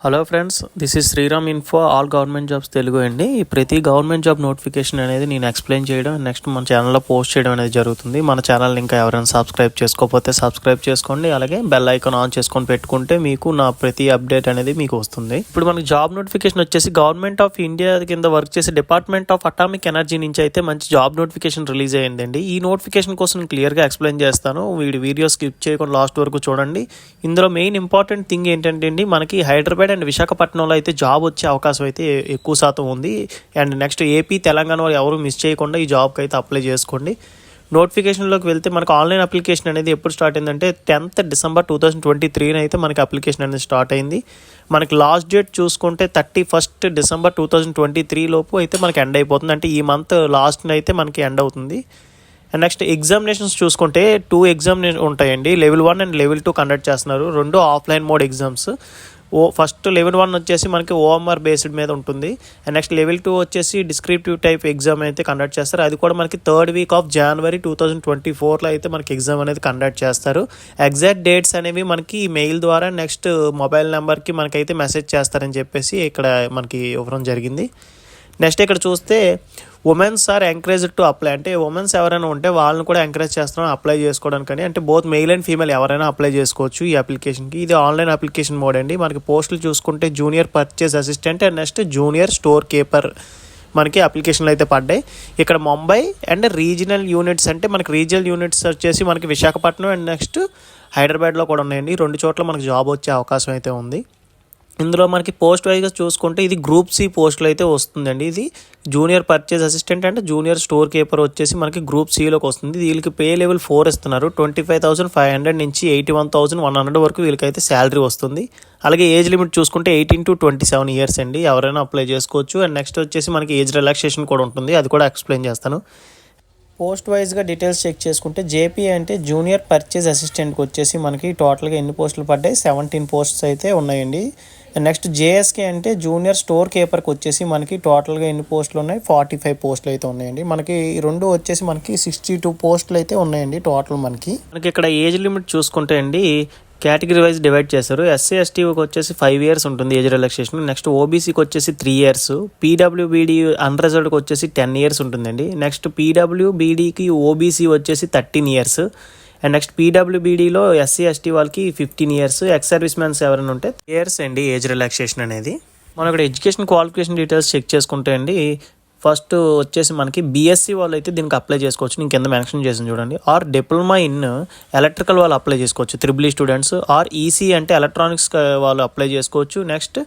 Hello friends, this is Sriram info all government jobs Telugu అండి. ఈ ప్రతి గవర్నమెంట్ జాబ్ నోటిఫికేషన్ అనేది నేను ఎక్స్ప్లెయిన్ చేయడం నెక్స్ట్ మన ఛానల్లో పోస్ట్ చేయడం అనేది జరుగుతుంది. మన ఛానల్ ఇంకా ఎవరైనా సబ్స్క్రైబ్ చేసుకోకపోతే సబ్స్క్రైబ్ చేసుకోండి. అలాగే బెల్ ఐకాన్ ఆన్ చేసుకొని పెట్టుకుంటే మీకు నా ప్రతి అప్డేట్ అనేది మీకు వస్తుంది. ఇప్పుడు మనకి జాబ్ నోటిఫికేషన్ వచ్చేసి గవర్నమెంట్ ఆఫ్ ఇండియా కింద వర్క్ చేసే డిపార్ట్మెంట్ ఆఫ్ అటామిక్ ఎనర్జీ నుంచి అయితే మంచి జాబ్ నోటిఫికేషన్ రిలీజ్ అయ్యిందండి. ఈ నోటిఫికేషన్ కోసం నేను క్లియర్గా ఎక్స్ప్లెయిన్ చేస్తాను. వీడియో స్కిప్ చేయకుండా లాస్ట్ వరకు చూడండి. ఇందులో మెయిన్ ఇంపార్టెంట్ థింగ్ ఏంటంటే అండి, మనకి హైదరాబాద్ అండ్ విశాఖపట్నంలో అయితే జాబ్ వచ్చే అవకాశం అయితే ఎక్కువ శాతం ఉంది. అండ్ నెక్స్ట్ ఏపీ తెలంగాణ వాళ్ళు ఎవరు మిస్ చేయకుండా ఈ జాబ్కి అయితే అప్లై చేసుకోండి. నోటిఫికేషన్లోకి వెళ్తే మనకు ఆన్లైన్ అప్లికేషన్ అనేది ఎప్పుడు స్టార్ట్ అయిందంటే 10th December 2023 అయితే మనకి అప్లికేషన్ అనేది స్టార్ట్ అయింది. మనకి లాస్ట్ డేట్ చూసుకుంటే 31st December 2023 లోపు అయితే మనకి ఎండ్ అయిపోతుంది. అంటే ఈ మంత్ లాస్ట్ అయితే మనకి ఎండ్ అవుతుంది. అండ్ నెక్స్ట్ ఎగ్జామినేషన్స్ చూసుకుంటే 2 ఎగ్జామినేషన్ ఉంటాయండి. Level 1 అండ్ Level 2 కండక్ట్ చేస్తున్నారు. రెండు offline mode exams. First Level 1 వచ్చేసి మనకి OMR బేస్డ్ మీద ఉంటుంది. అండ్ నెక్స్ట్ Level 2 వచ్చేసి డిస్క్రిప్టివ్ టైప్ ఎగ్జామ్ అయితే కండక్ట్ చేస్తారు. అది కూడా మనకి 3rd week of January 2024లో అయితే మనకి ఎగ్జామ్ అనేది కండక్ట్ చేస్తారు. ఎగ్జాక్ట్ డేట్స్ అనేవి మనకి మెయిల్ ద్వారా నెక్స్ట్ మొబైల్ నెంబర్కి మనకైతే మెసేజ్ చేస్తారని చెప్పేసి ఇక్కడ మనకి ఇవ్వడం జరిగింది. నెక్స్ట్ ఇక్కడ చూస్తే women's are encouraged to apply, అంటే ఉమెన్స్ ఎవరైనా ఉంటే వాళ్ళని కూడా ఎంకరేజ్ చేస్తున్నాం అప్లై చేసుకోవడానికి. అంటే బోత్ మెయిల్ అండ్ ఫీమేల్ ఎవరైనా అప్లై చేసుకోవచ్చు ఈ అప్లికేషన్కి. ఇది ఆన్లైన్ అప్లికేషన్ మోడ్ అండి. మనకి పోస్టులు చూసుకుంటే junior purchase assistant and next junior store keeper మనకి అప్లికేషన్లు అయితే పడ్డాయి. ఇక్కడ ముంబై అండ్ రీజనల్ యూనిట్స్, అంటే మనకి రీజనల్ యూనిట్స్ వచ్చేసి మనకి విశాఖపట్నం అండ్ నెక్స్ట్ హైదరాబాద్లో కూడా ఉన్నాయండి. 2 చోట్ల మనకి జాబ్ వచ్చే అవకాశం అయితే ఉంది. ఇందులో మనకి పోస్ట్ వైజ్గా చూసుకుంటే ఇది Group C పోస్టులు అయితే వస్తుందండి. ఇది junior purchase assistant and junior store keeper వచ్చేసి మనకి Group Cలోకి వస్తుంది. వీళ్ళకి పే లెవెల్ 4 ఇస్తున్నారు. 25,500 నుంచి 81,100 వరకు వీళ్ళకైతే శాలరీ వస్తుంది. అలాగే ఏజ్ లిమిట్ చూసుకుంటే 18 to 27 ఇయర్స్ అండి. ఎవరైనా అప్లై చేసుకోవచ్చు. అండ్ నెక్స్ట్ వచ్చేసి మనకి ఏజ్ రిలాక్సేషన్ కూడా ఉంటుంది. అది కూడా ఎక్స్ప్లెయిన్ చేస్తాను. పోస్ట్ వైజ్గా డీటెయిల్స్ చెక్ చేసుకుంటే జేపీ అంటే జూనియర్ పర్చేస్ అసిస్టెంట్కి వచ్చేసి మనకి టోటల్గా ఎన్ని పోస్టులు పడ్డాయి, 17 పోస్ట్స్ అయితే ఉన్నాయండి. నెక్స్ట్ జేఎస్కే అంటే జూనియర్ స్టోర్ కీపర్కి వచ్చేసి మనకి టోటల్గా ఎన్ని పోస్టులు ఉన్నాయి, 45 పోస్టులు అయితే ఉన్నాయండి. మనకి రెండు వచ్చేసి మనకి 62 పోస్టులు అయితే ఉన్నాయండి టోటల్. మనకి ఇక్కడ ఏజ్ లిమిట్ చూసుకుంటే అండి కేటగిరీ వైజ్ డివైడ్ చేశారు. ఎస్సీ ఎస్టీకి వచ్చేసి 5 years ఉంటుంది ఏజ్ రిలాక్సేషన్. నెక్స్ట్ ఓబీసీకి వచ్చేసి 3 years, పీడబ్ల్యూబీడీ అన్రిజర్వ్డ్కి వచ్చేసి 10 years ఉంటుందండి. నెక్స్ట్ పీడబ్ల్యూబీడీకి ఓబీసీ వచ్చేసి 13 years. అండ్ నెక్స్ట్ పీడబ్ల్యూబీడీలో ఎస్సీ ఎస్టీ వాళ్ళకి 15 years. ఎక్స్ సర్వీస్ మ్యాన్స్ ఎవరైనా ఉంటే 3 years అండి ఏజ్ రిలాక్సేషన్ అనేది. మనం ఇక్కడ ఎడ్యుకేషన్ క్వాలిఫికేషన్ డీటెయిల్స్ చెక్ చేసుకుంటే అండి ఫస్ట్ వచ్చేసి మనకి బీఎస్సీ వాళ్ళు అయితే దీనికి అప్లై చేసుకోవచ్చు. నేను కింద మెన్షన్ చేసాను చూడండి. ఆర్ డిప్లొమా ఇన్ ఎలక్ట్రికల్ వాళ్ళు అప్లై చేసుకోవచ్చు, EEE స్టూడెంట్స్. ఆర్ ఈసీ అంటే ఎలక్ట్రానిక్స్ వాళ్ళు అప్లై చేసుకోవచ్చు. నెక్స్ట్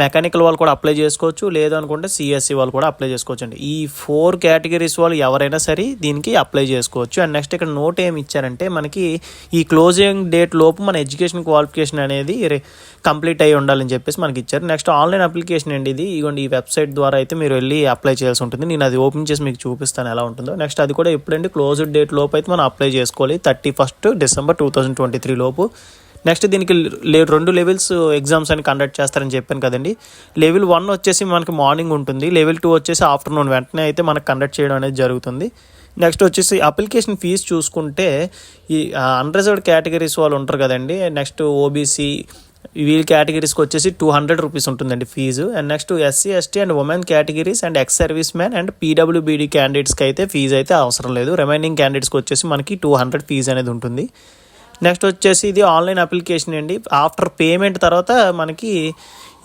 మెకానికల్ వాళ్ళు కూడా అప్లై చేసుకోవచ్చు. లేదనుకుంటే సిఎస్సి వాళ్ళు కూడా అప్లై చేసుకోవచ్చు అండి. ఈ 4 categories వాళ్ళు ఎవరైనా సరే దీనికి అప్లై చేసుకోవచ్చు. అండ్ నెక్స్ట్ ఇక్కడ నోట్ ఏమి ఇచ్చారంటే మనకి ఈ క్లోజింగ్ డేట్ లోపు మన ఎడ్యుకేషన్ క్వాలిఫికేషన్ అనేది కంప్లీట్ అయ్యి ఉండాలని చెప్పేసి మనకి ఇచ్చారు. నెక్స్ట్ ఆన్లైన్ అప్లికేషన్ అండి ఇది. ఇదిగోండి ఈ వెబ్సైట్ ద్వారా అయితే మీరు వెళ్ళి అప్లై చేయాల్సి ఉంటుంది. నేను అది ఓపెన్ చేసి మీకు చూపిస్తాను ఎలా ఉంటుందో. నెక్స్ట్ అది కూడా ఎప్పుడంటే క్లోజ్డ్ డేట్ లోపు అయితే మనం అప్లై చేసుకోవాలి, 31st December 2023 లోపు. నెక్స్ట్ దీనికి 2 levels ఎగ్జామ్స్ అని కండక్ట్ చేస్తారని చెప్పాను కదండి. Level 1 వచ్చేసి మనకి మార్నింగ్ ఉంటుంది. Level 2 వచ్చేసి ఆఫ్టర్నూన్ వెంటనే అయితే మనకు కండక్ట్ చేయడం అనేది జరుగుతుంది. నెక్స్ట్ వచ్చేసి అప్లికేషన్ ఫీజు చూసుకుంటే ఈ అన్రిజర్వ్డ్ కేటగిరీస్ వాళ్ళు ఉంటారు కదండి. నెక్స్ట్ ఓబీసీ వీళ్ళ కేటగిరీస్కి వచ్చేసి 200 rupees ఉంటుందండి fees. And next SC ST and women categories and ex service man and పీడబ్ల్యూబీడీ క్యాండిడేట్స్కి అయితే ఫీజు అయితే అవసరం లేదు. రిమైనింగ్ క్యాండిడేట్స్కి వచ్చేసి మనకి 200 ఫీజు అనేది ఉంటుంది. నెక్స్ట్ వచ్చేసి ఇది ఆన్లైన్ అప్లికేషన్ అండి. ఆఫ్టర్ పేమెంట్ తర్వాత మనకి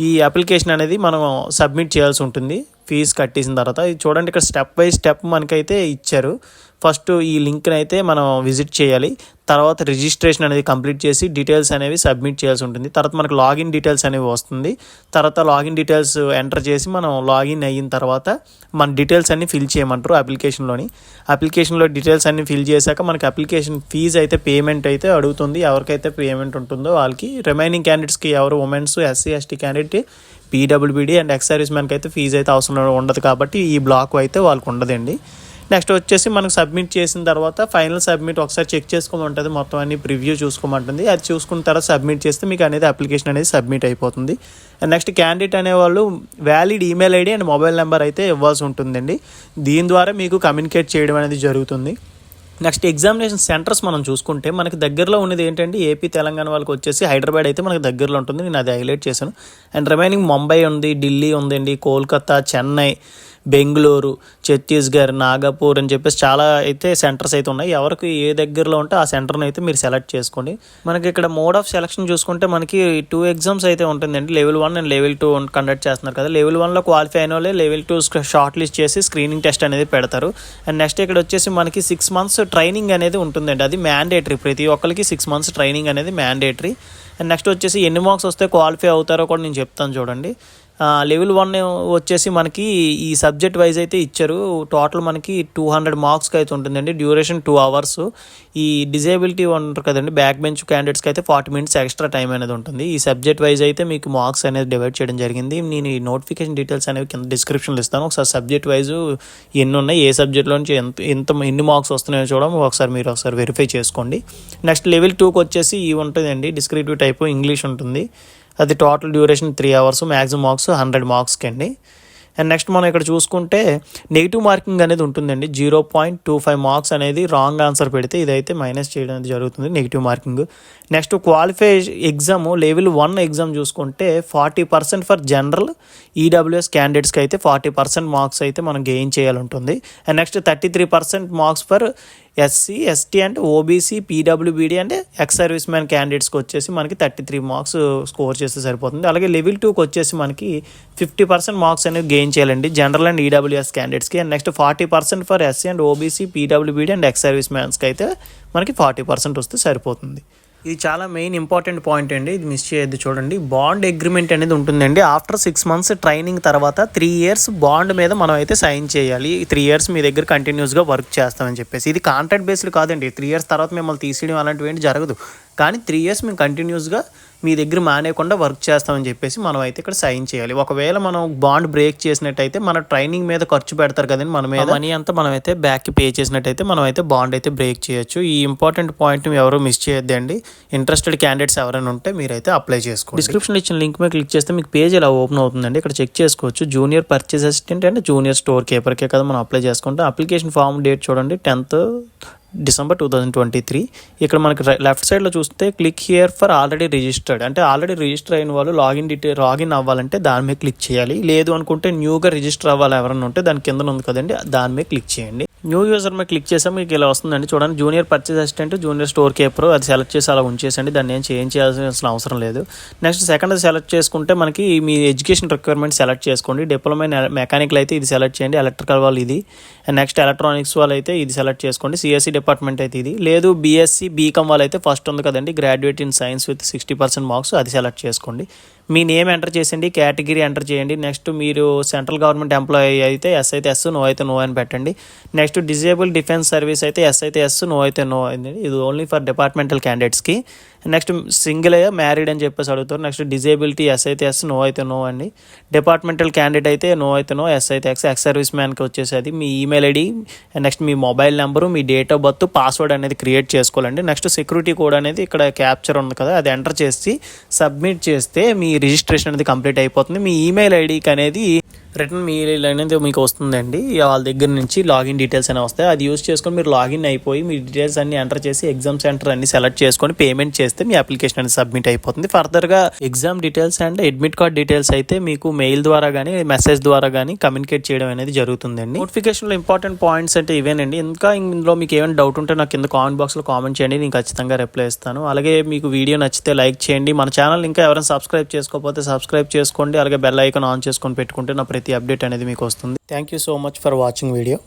ఈ అప్లికేషన్ అనేది మనం సబ్మిట్ చేయాల్సి ఉంటుంది ఫీజు కట్టేసిన తర్వాత. ఇది చూడండి ఇక్కడ స్టెప్ బై స్టెప్ మనకైతే ఇచ్చారు. ఫస్ట్ ఈ లింక్ని అయితే మనం విజిట్ చేయాలి. తర్వాత రిజిస్ట్రేషన్ అనేది కంప్లీట్ చేసి డీటెయిల్స్ అనేవి సబ్మిట్ చేయాల్సి ఉంటుంది. తర్వాత మనకు లాగిన్ డీటెయిల్స్ అనేవి వస్తుంది. తర్వాత లాగిన్ డీటెయిల్స్ ఎంటర్ చేసి మనం లాగిన్ అయిన తర్వాత మన డీటెయిల్స్ అన్ని ఫిల్ చేయమంటారు అప్లికేషన్లో డీటెయిల్స్ అన్ని ఫిల్ చేశాక మనకి అప్లికేషన్ ఫీజు అయితే పేమెంట్ అయితే అడుగుతుంది. ఎవరికైతే పేమెంట్ ఉంటుందో వాళ్ళకి. రిమైనింగ్ క్యాండిడేట్స్కి ఎవరు ఉమెన్స్, ఎస్సీ ఎస్టీ క్యాండిడేట్, పీడబ్ల్యూబీడీ అండ్ ఎక్స్ సర్వీస్ మ్యాన్కి అయితే ఫీజు అయితే అవసరం ఉండదు కాబట్టి ఈ బ్లాక్ అయితే వాళ్ళకి ఉండదండి. నెక్స్ట్ వచ్చేసి మనకు సబ్మిట్ చేసిన తర్వాత ఫైనల్ సబ్మిట్ ఒకసారి చెక్ చేసుకోమంటుంది. మొత్తం అన్ని ప్రివ్యూ చూసుకోమంటుంది. అది చూసుకున్న తర్వాత సబ్మిట్ చేస్తే మీకు అనేది అప్లికేషన్ అనేది సబ్మిట్ అయిపోతుంది. అండ్ నెక్స్ట్ క్యాండిడేట్ అనేవాళ్ళు valid email ID and mobile number అయితే ఇవ్వాల్సి ఉంటుందండి. దీని ద్వారా మీకు కమ్యూనికేట్ చేయడం అనేది జరుగుతుంది. నెక్స్ట్ ఎగ్జామినేషన్ సెంటర్స్ మనం చూసుకుంటే మనకి దగ్గరలో ఉన్నది ఏంటంటే ఏపీ తెలంగాణ వాళ్ళకి వచ్చేసి హైదరాబాద్ అయితే మనకి దగ్గరలో ఉంటుంది, నేను అది హైలైట్ చేశాను. అండ్ రిమైనింగ్ ముంబై ఉంది, ఢిల్లీ ఉందండి, కోల్కతా, చెన్నై, బెంగళూరు, ఛత్తీస్గఢ్, నాగపూర్ అని చెప్పేసి చాలా అయితే సెంటర్స్ అయితే ఉన్నాయి. ఎవరికి ఏ దగ్గరలో ఉంటే ఆ సెంటర్ని అయితే మీరు సెలెక్ట్ చేసుకోండి. మనకి ఇక్కడ మోడ్ ఆఫ్ సెలక్షన్ చూసుకుంటే మనకి 2 ఎగ్జామ్స్ అయితే ఉంటుందండి. లెవెల్ 1 అండ్ లెవెల్ 2 కండక్ట్ చేస్తున్నారు కదా. లెవెల్ 1లో క్వాలిఫై అయిన వాళ్ళే లెవెల్ 2 షార్ట్ లిస్ట్ చేసి స్క్రీనింగ్ టెస్ట్ అనేది పెడతారు. అండ్ నెక్స్ట్ ఇక్కడ వచ్చేసి మనకి 6 months ట్రైనింగ్ అనేది ఉంటుందండి, అది మ్యాండేటరీ. ప్రతి ఒక్కరికి 6 months ట్రైనింగ్ అనేది మ్యాండేటరీ. అండ్ నెక్స్ట్ వచ్చేసి ఎన్ని మార్క్స్ వస్తే క్వాలిఫై అవుతారో కూడా నేను చెప్తాను చూడండి. లెవెల్ 1 వచ్చేసి మనకి ఈ సబ్జెక్ట్ వైజ్ అయితే ఇచ్చారు. టోటల్ మనకి 200 మార్క్స్కి అయితే ఉంటుందండి, డ్యూరేషన్ 2 hours. ఈ డిజేబిలిటీ ఉంటారు కదండి, బ్యాక్ బెంచ్ క్యాండిడేట్స్కి అయితే 40 minutes ఎక్స్ట్రా టైం అనేది ఉంటుంది. ఈ సబ్జెక్ట్ వైజ్ అయితే మీకు మార్క్స్ అనేది డివైడ్ చేయడం జరిగింది. నేను ఈ నోటిఫికేషన్ డీటెయిల్స్ అనేవి కింద డిస్క్రిప్షన్లో ఇస్తాను. ఒకసారి సబ్జెక్ట్ వైజ్ ఎన్ని ఉన్నాయి, ఏ సబ్జెక్ట్లో నుంచి ఎన్ని మార్క్స్ వస్తున్నాయో చూడడం మీరు ఒకసారి వెరిఫై చేసుకోండి. నెక్స్ట్ లెవెల్ 2కి వచ్చేసి ఇవి ఉంటుందండి, డిస్క్రిప్టివ్ టైప్ ఇంగ్లీష్ ఉంటుంది. అది total duration 3 hours, maximum marks 100 marksకి అండి. అండ్ నెక్స్ట్ మనం ఇక్కడ చూసుకుంటే నెగిటివ్ మార్కింగ్ అనేది ఉంటుందండి. 0.25 marks అనేది రాంగ్ ఆన్సర్ పెడితే ఇదైతే మైనస్ చేయడం అనేది జరుగుతుంది, negative marking. Next qualify exam level 1 exam చూసుకుంటే 40% ఫర్ జనరల్ ఈడబ్ల్యూఎస్ క్యాండిడేట్స్కి అయితే 40% మార్క్స్ అయితే మనం గెయిన్ చేయాలి ఉంటుంది. And next 33% marks for SC, ST and OBC, పీడబ్ల్యూబీడీ అండ్ ఎక్స్ సర్వీస్ మ్యాన్ క్యాండిడేట్స్కి వచ్చేసి మనకి 33 marks స్కోర్ చేస్తే సరిపోతుంది. అలాగే లెవెల్ 2కి వచ్చేసి మనకి 50% మార్క్స్ అనేవి గెయిన్ చేయాలండి జనరల్ అండ్ ఈడబ్ల్యూఎస్ క్యాండిడేట్స్కి. And next 40% for SC and OBC, పీడబ్ల్యూబీడీ అండ్ ఎక్స్ సర్వీస్ మ్యాన్స్కి అయితే మనకి 40% వస్తే సరిపోతుంది. ఇది చాలా మెయిన్ ఇంపార్టెంట్ పాయింట్ అండి, ఇది మిస్ చేయొద్దు. చూడండి, బాండ్ అగ్రిమెంట్ అనేది ఉంటుందండి. ఆఫ్టర్ 6 months ట్రైనింగ్ తర్వాత 3 years బాండ్ మీద మనం అయితే సైన్ చేయాలి. 3 years మీ దగ్గర కంటిన్యూస్గా వర్క్ చేస్తామని చెప్పేసి. ఇది కాంట్రాక్ట్ బేస్డ్ కాదండి. 3 years తర్వాత మిమ్మల్ని తీసేయడం అలాంటివి ఏంటి జరగదు. కానీ 3 years మేము కంటిన్యూస్గా మీ దగ్గర మానేయకుండా వర్క్ చేస్తామని చెప్పేసి మనం అయితే ఇక్కడ సైన్ చేయాలి. ఒకవేళ మనం బాండ్ బ్రేక్ చేసినట్టయితే మన ట్రైనింగ్ మీద ఖర్చు పెడతారు కదండి, మన మీద మనీ అంతా మనం అయితే బ్యాక్కి పే చేసినట్టయితే మనం అయితే బాండ్ అయితే బ్రేక్ చేయొచ్చు. ఈ ఇంపార్టెంట్ పాయింట్ ఎవరు మిస్ చేయొద్దండి. ఇంట్రెస్టెడ్ క్యాండిడేట్స్ ఎవరైనా ఉంటే మీరైతే అప్లై చేసుకోండి. డిస్క్రిప్షన్లో ఇచ్చిన లింక్ మీద క్లిక్ చేస్తే మీకు పేజ్ ఇలా ఓపెన్ అవుతుందండి. ఇక్కడ చెక్ చేసుకోవచ్చు, junior purchase assistant and junior store కీపర్కే కదా మనం అప్లై చేసుకుంటే. అప్లికేషన్ ఫామ్ డేట్ చూడండి 10th December 2023. ఇక్కడ మనకి లెఫ్ట్ సైడ్లో చూస్తే click here for already registered, అంటే ఆల్రెడీ రిజిస్టర్ అయిన వాళ్ళు లాగిన్ అవ్వాలంటే దాని మీద క్లిక్ చేయాలి. లేదు అనుకుంటే న్యూగా రిజిస్టర్ అవ్వాలి ఎవరైనా ఉంటే దాని కింద ఉంది కదండి, దాని మీద క్లిక్ చేయండి. న్యూ యూజర్ మీద క్లిక్ చేసాం, మీకు ఇలా వస్తుందండి. చూడండి, junior purchase assistant, junior store keeper అది సెలెక్ట్ చేసి అలా ఉంచేసండి, దాన్ని ఏం చేంజ్ చేయాల్సిన అవసరం లేదు. నెక్స్ట్ సెకండ్ సెలెక్ట్ చేసుకుంటే మనకి మీ ఎడ్యుకేషన్ రిక్వైర్మెంట్ సెలెక్ట్ చేసుకోండి. డిప్లొమా మెకానికల్ అయితే ఇది సెలెక్ట్ చేయండి, ఎలక్ట్రికల్ వాళ్ళు ఇది, అండ్ నెక్స్ట్ ఎలక్ట్రానిక్స్ వాళ్ళు అయితే ఇది సెలెక్ట్ చేసుకోండి. సిఎస్సి డిపార్ట్మెంట్ అయితే ఇది, లేదు బీఎస్సీ బీకామ్ వాళ్ళు అయితే ఫస్ట్ ఉంది కదండి, graduate in science with 60% marks, అది సెలెక్ట్ చేసుకోండి. మీ నేమ్ ఎంటర్ చేయండి, కేటగిరీ ఎంటర్ చేయండి. నెక్స్ట్ మీరు సెంట్రల్ గవర్నమెంట్ ఎంప్లాయీ అయితే ఎస్ అయితే ఎస్, నో అయితే నో అని పెట్టండి. నెక్స్ట్ డిజేబుల్ డిఫెన్స్ సర్వీస్ అయితే ఎస్ అయితే ఎస్, నో అయితే నో అయింది. ఇది ఓన్లీ ఫర్ డిపార్ట్మెంటల్ క్యాండిడేట్స్కి. నెక్స్ట్ సింగిల్ అయ్యా మ్యారీడ్ అని చెప్పేసి అడుగుతారు. నెక్స్ట్ డిజేబిలిటీ ఎస్ అయితే ఎస్, నో అయితే నో అండి. డిపార్ట్మెంటల్ క్యాండిడేట్ అయితే నో అయితే నో, ఎస్ అయితే ఎక్స్. ఎక్స్ సర్వీస్ మ్యాన్కి వచ్చేసి మీ ఈమెయిల్ ఐడి, నెక్స్ట్ మీ మొబైల్ నెంబరు, మీ డేట్ ఆఫ్ బర్త్, పాస్వర్డ్ అనేది క్రియేట్ చేసుకోవాలండి. నెక్స్ట్ సెక్యూరిటీ కోడ్ అనేది ఇక్కడ క్యాప్చర్ ఉంది కదా, అది ఎంటర్ చేసి సబ్మిట్ చేస్తే మీ రిజిస్ట్రేషన్ అనేది కంప్లీట్ అయిపోతుంది. మీ ఈమెయిల్ ఐడికి అనేది రిటర్న్ మెయిల్ అనేది మీకు వస్తుందండి, వాళ్ళ దగ్గర నుంచి లాగిన్ డీటెయిల్స్ అనేవి వస్తాయి. అది యూస్ చేసుకొని మీరు లాగిన్ అయిపోయి మీ డీటెయిల్స్ అన్ని ఎంటర్ చేసి ఎగ్జామ్ సెంటర్ అన్ని సెలెక్ట్ చేసుకొని పేమెంట్ చేస్తే మీ అప్లికేషన్ అనేది సబ్మిట్ అయిపోతుంది. ఫర్దర్గా exam details and admit card details అయితే మీకు మెయిల్ ద్వారా కానీ మెసేజ్ ద్వారా కానీ కమ్యూనికేట్ చేయడం అనేది జరుగుతుందండి. నోటిఫికేషన్లో ఇంపార్టెంట్ పాయింట్స్ అంటే ఇవేనండి. ఇంకా ఇందులో మీకు ఏమైనా డౌట్ ఉంటే నాకు కింద కామెంట్ బాక్స్లో కామెంట్ చేయండి, నేను ఖచ్చితంగా రిప్లై ఇస్తాను. అలాగే మీకు వీడియో నచ్చితే లైక్ చేయండి. మన ఛానల్ ఇంకా ఎవరైనా సబ్స్క్రైబ్ చేసుకోకపోతే సబ్స్క్రైబ్ చేసుకోండి. అలాగే బెల్ ఐకాన్ ఆన్ చేసుకొని పెట్టుకుంటే నా ప్రతి అప్డేట్ అనేది మీకు వస్తుంది. Thank you so much for watching video.